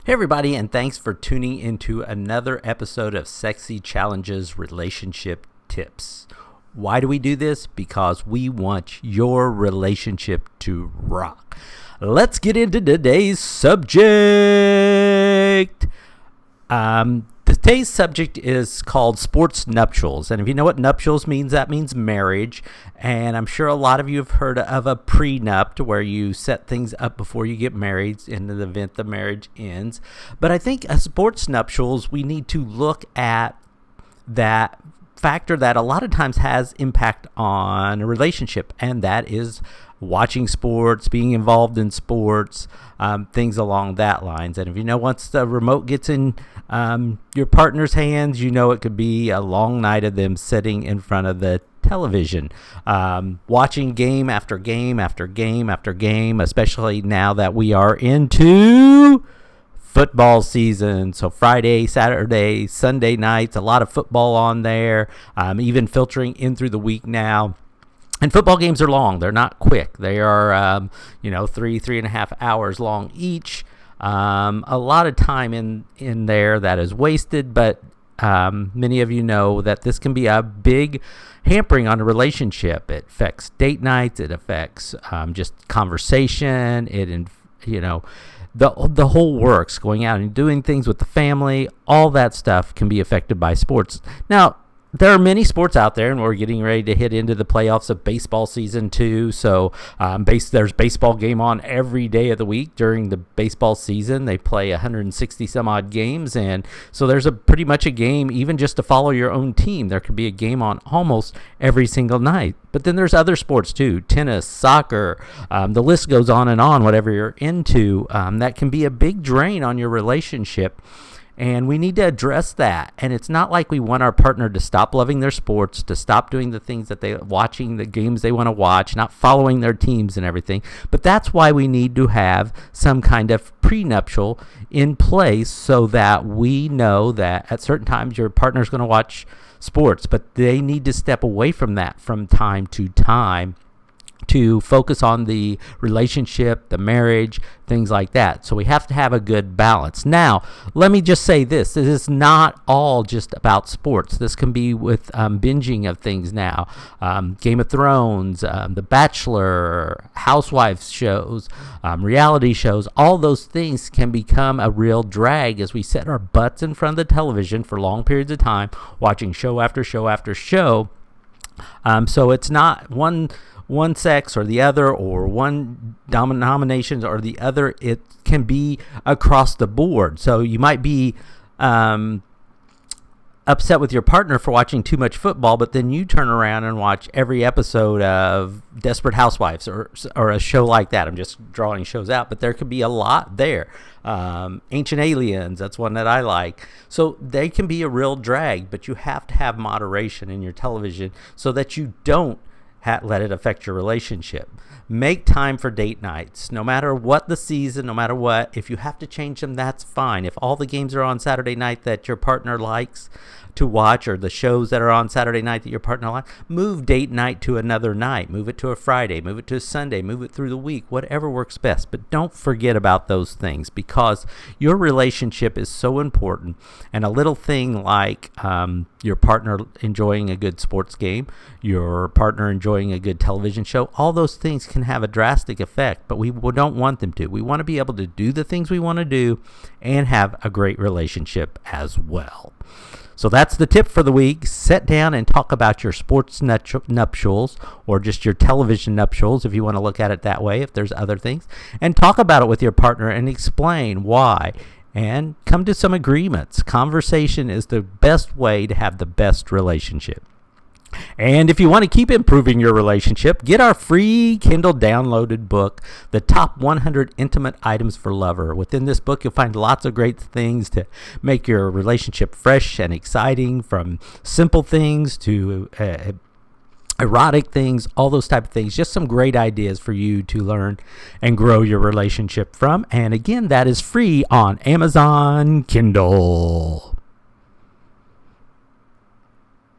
Hey everybody, and thanks for tuning into another episode of Sexy Challenges Relationship Tips. Why do we do this? Because we want your relationship to rock. Let's get into today's subject. Today's subject is called sports nuptials. And if you know what nuptials means, that means marriage. And I'm sure a lot of you have heard of a prenup, where you set things up before you get married in the event the marriage ends. But I think as sports nuptials, we need to look at that factor that a lot of times has impact on a relationship, and that is watching sports, being involved in sports, things along that lines. And if you know, once the remote gets in your partner's hands, you know it could be a long night of them sitting in front of the television, watching game after game after game after game, especially now that we are into football season. So Friday, Saturday, Sunday nights, a lot of football on there, even filtering in through the week now. And football games are long. They're not quick. They are, 3.5 hours long each. A lot of time in there that is wasted, but many of you know that this can be a big hampering on a relationship. It affects date nights. It affects just conversation. The whole works, going out and doing things with the family. All that stuff can be affected by sports. Now, there are many sports out there, and we're getting ready to hit into the playoffs of baseball season too. So there's baseball game on every day of the week during the baseball season. They play 160 some odd games, and so there's pretty much a game even just to follow your own team. There could be a game on almost every single night. But then there's other sports too, tennis, soccer, the list goes on and on, whatever you're into. That can be a big drain on your relationship. And we need to address that. And it's not like we want our partner to stop loving their sports, to stop doing the things that watching the games they want to watch, not following their teams and everything. But that's why we need to have some kind of prenuptial in place, so that we know that at certain times your partner's going to watch sports, but they need to step away from that from time to time to focus on the relationship, the marriage, things like that. So we have to have a good balance. Now, let me just say this. This is not all just about sports. This can be with binging of things now. Game of Thrones, The Bachelor, Housewives shows, reality shows. All those things can become a real drag as we set our butts in front of the television for long periods of time, watching show after show after show. So it's not one sex or the other, or one denomination or the other. It can be across the board. So you might be upset with your partner for watching too much football, but then you turn around and watch every episode of Desperate Housewives or a show like that. I'm just drawing shows out, but there could be a lot there. Ancient Aliens, that's one that I like. So they can be a real drag, but you have to have moderation in your television so that you don't let it affect your relationship. Make time for date nights. No matter what the season, no matter what, if you have to change them, that's fine. If all the games are on Saturday night that your partner likes to watch, or the shows that are on Saturday night that your partner likes, move date night to another night. Move it to a Friday, move it to a Sunday, move it through the week, whatever works best. But don't forget about those things, because your relationship is so important. And a little thing like your partner enjoying a good sports game, your partner enjoying a good television show, all those things can have a drastic effect, but we don't want them to. We want to be able to do the things we want to do and have a great relationship as well. So that's the tip for the week. Sit down and talk about your sports nuptials, or just your television nuptials, if you want to look at it that way, if there's other things. And talk about it with your partner and explain why. And come to some agreements. Conversation is the best way to have the best relationship. And if you want to keep improving your relationship, get our free Kindle downloaded book, The Top 100 Intimate Items for Lover. Within this book, you'll find lots of great things to make your relationship fresh and exciting, from simple things to erotic things, all those type of things. Just some great ideas for you to learn and grow your relationship from. And again, that is free on Amazon Kindle.